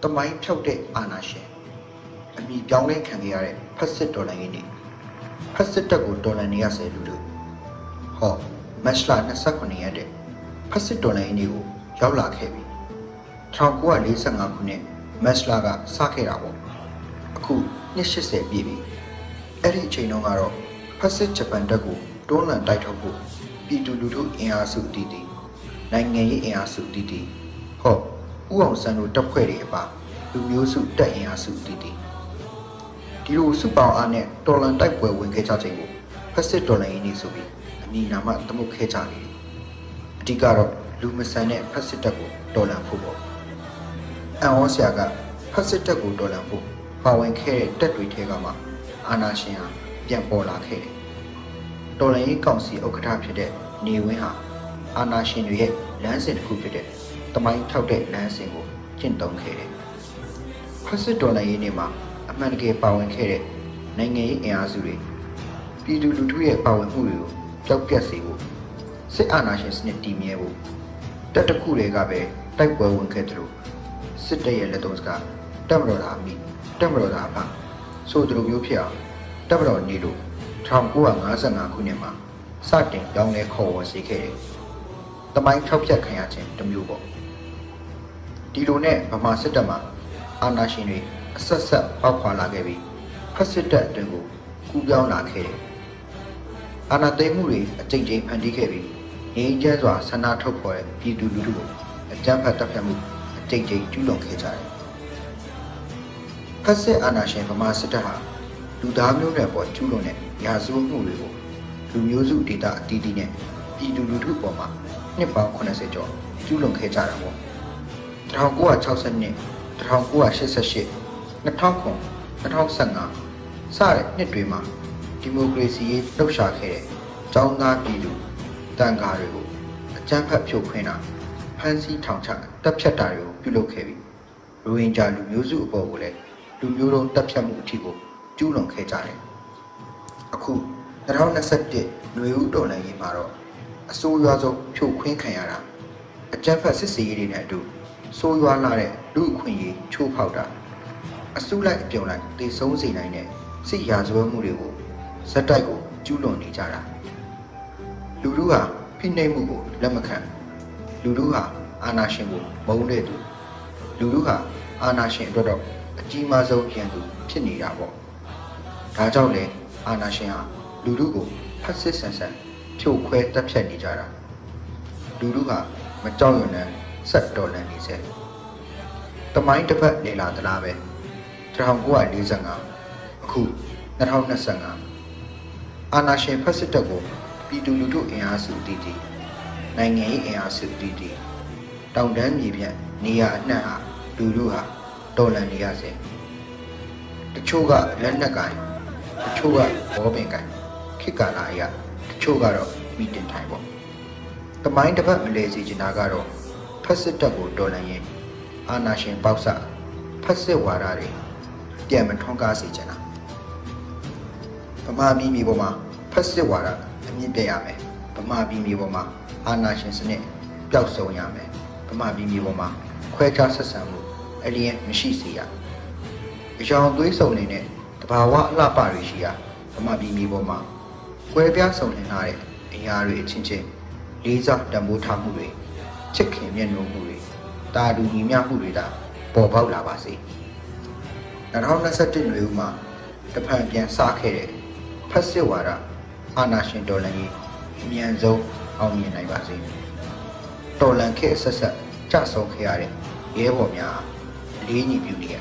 တမိုင်းဖြုတ်တဲ့အာဏာရှင်အမိပြောင်းလဲခံခဲ့ရတဲ့ဖက်စစ်တော်လှန်ရေးနေ့ဖက်စစ်တပ်ကိုတော်လှန်နေရဆဲလူတို့ဟောမတ်လ29ရက်တဲ့ဖက်စစ်တော်လှန်ရေးနေ့ကိုရောက်လာခဲ့ပြီ1945ခုနှစ်မတ်လကစခဲ့တာပေါ့အခု80ပြည့်ပြီအဲ့ဒီအချိန်တုန်းကတော့ဖက်စစ်ဂျပန်တပ်ကိုတွန်းလှန်တိုက်ထုတ်ဖို့ပြည်သူလူထုအင်အားစုတည်တည်နိုင်ငံရေးအင်အားစုတည်တည်ဟောဦးအောင်ဆန်းတို့တပ်ဖွဲ့တွေအပါလူမျိုးစုတပ်အင်အားစုတည်တည်ဒီလိုစုပေါင်းအားနဲ့တော်လန်တိုက်ပွဲဝင်ခဲ့ကြခြင်းကိုဖက်စစ်တော်လှန်ရေးနေ့ဆိုပြီးအမည်နာမသမုတ်ခဲ့ကြတယ်အဓိကတော့လူမဆန်တဲ့ဖက်စစ်တပ်ကိုတော်လှန်ဖို့ပေါ့အန်ဩဆရာကဖက်စစ်တပ်ကိုတော်လှန်ဖို့ပါဝင်ခဲ့တဲ့တပ်တွေထဲကမှအာဏာရှင်ဟာပြန်ပေါ်လာခဲ့တယ်တော်လှန်ရေးကောင်စီဥက္ကဋ္ဌဖြစ်တဲ့နေဝင်းဟာအာဏာရှင်တွေရဲ့လမ်းစဉ်တစ်ခုဖြစ်တဲ့တမိုင်းထောက်တဲ့လမ်းစဉ်ကိုကျင့်သုံးခဲ့တယ်ဖက်စစ်တော်လှန်ရေးနေ့မှာအမှန်တကယ်ပါဝင်ခဲ့တဲ့နိုင်ငံရေးအင်အားစုတွေပြည်သူလူထုရဲ့ပါဝင်မှုတွေကိုကြောက်ပြတ်စေဖို့စစ်အာဏာရှင်စနစ်တည်မြဲဖို့တပ်တစ်ခုတွေကပဲတိုက်ပွဲဝင်ခဲ့တယ်လို့စစ်တပ်ရဲ့လက်သုံးစကားတပ်မတော်သားအမိတပ်မတော်သားအဖဆိုသူလိုမျိုးဖြစ်အောင်တပ်မတော်နေလို့1955ခုနှစ်မှာစတင်ပြောင်းလဲခေါ်ဝေါ်စေခဲ့တယ်။တမိုင်းထောက်ပြတ်ခံရခြင်းတစ်မျိုးပေါ့။ဒီလိုနဲ့ဗမာစစ်တပ်မှာအာဏာရှင်တွေအဆက်ဆက်ပေါက်ခွာလာခဲ့ပြီးဖက်စစ်တပ်အတွင်းကိုကူးပြောင်းလာခဲ့တယ်။အာဏာသိမ်းမှုတွေအကြိမ်ကြိမ်ဖန်တီးခဲ့ပြီးငြိမ်းချမ်းစွာဆန္ဒထုတ်ဖော်တဲ့ပြည်သူလူထုကိုအကြမ်းဖက်တပ်ဖြတ်မှုအကြိမ်ကြိမ်ကျူးလွန်ခဲ့ကြတယ်။ဖက်စစ်အာဏာရှင်ဗမာစစ်တပ်ဟာလူသားမျိုးနွယ်ပေါ်ကျူးလွန်တဲ့ရာဇဝတ်မှုတွေကိုလူမျိုးစုဒေသအသီးသီးနဲ့ပြည်သူလူထုပေါ်မှာနှစ်ပေါင်း80ကျော်ကျူးလွန်ခဲ့ကြတာပေါ့1962 1988 2009 2015စတဲ့နှစ်တွေမှာဒီမိုကရေစီရေးလှုပ်ရှားခဲ့တဲ့ကျောင်းသားပြည်သူတန်ခါတွေကိုအကြမ်းဖက်ဖြိုခွင်းတာဖမ်းဆီးထောင်ချတပ်ဖြတ်တာတွေကိုပြုလုပ်ခဲ့ပြီးရိုဟင်ဂျာလူမျိုးစုအပေါ်ကိုလည်းလူမျိုးတုံးတပ်ဖြတ်မှုအထိကိုကျူးလွန်ခဲ့ကြတယ်အခု2021နွေဦးတော်လှန်ရေးမှာတော့အဆိုးရွားဆုံးဖြိုခွင်းခံရတာအကြမ်းဖက်စစ်စေးတွေနဲ့အတူဆိုးရွားလာတဲ့လူအခွင့်အရေးချိုးဖောက်တာအစုလိုက်အပြုံလိုက်တေဆုံးစေနိုင်တဲ့စစ်ရာဇဝတ်မှုတွေကိုဇက်တိုက်ကိုကျူးလွန်နေကြတာလူထုဟာဖိနှိပ်မှုကိုလက်မခံလူထုဟာအာဏာရှင်ကိုမုန်းတဲ့သူလူထုဟာအာဏာရှင်အတွက်တော့အကြီးမားဆုံးရန်သူဖြစ်နေတာပေါ့ဒါကြောင့်လေအာဏာရှင်ဟာလူထုကိုဖက်စစ်ဆန်ဆန်ဖြိုခွဲတပ်ဖြတ်နေကြတာလူထုကမကြောက်ရွံ့နဲ့ဆက်တော်လှန်နေစေတမိုင်းတစ်ဖက်နေလာသလားပဲ1945အခု2025အာဏာရှင်ဖက်စစ်တပ်ကိုပြည်သူလူထုအင်အားစုတည်တည်နိုင်ငံရေးအင်အားစုတည်တည်တောင်တန်းမြေပြန့်နေရာအနှံ့ဟာလူထုဟာတော်လှန်နေရစေတချို့ကလက်နက်ကိုင်တချို့ကဘောပင်ကိုင်ခေတ်ကာလအရတချို့ကတော့မိတင်ထိုင်ပေါ့တမိုင်းတစ်ပတ်မလဲစီချင်တာကတော့ဖက်စစ်တပ်ကိုတော်လှန်ရင်အာဏာရှင်ပေါက်ဆဖက်စစ်ဝါဒတွေပြန်မထွန်းကားစေချင်တာဗမာပြည်မြေပေါ်မှာဖက်စစ်ဝါဒအမြင့်ပြရမယ်ဗမာပြည်မြေပေါ်မှာအာဏာရှင်စနစ်ပျောက်ဆုံးရမယ်ဗမာပြည်မြေပေါ်မှာခွဲခြားဆက်ဆံမှုအလျင်မရှိစေရအကြောင်းသွေးစုံနေတဲ့တဘာဝအလှပတွေရှိရာဗမာပြည်မြေပေါ်မှာကွဲပြားစုံလင်လာတဲ့အရာတွေအချင်းချင်းလေးစားတံပိုးထားမှုတွေချစ်ခင်မျက်နှာမှုတွေတာတူညီမျှမှုတွေဒါပေါ်ပေါက်လာပါစေ2021နွေဦးမှာတဖန်ပြန်စခဲ့တဲ့ဖက်စစ်ဝါဒအာဏာရှင်တော်လှန်ရေးအမြန်ဆုံးအောင်မြင်နိုင်ပါစေတော်လှန်ခေတ်အဆက်ဆက်ကြဆုံးခဲ့ရတဲ့ရဲဘော်များလေးညီပြုနေရ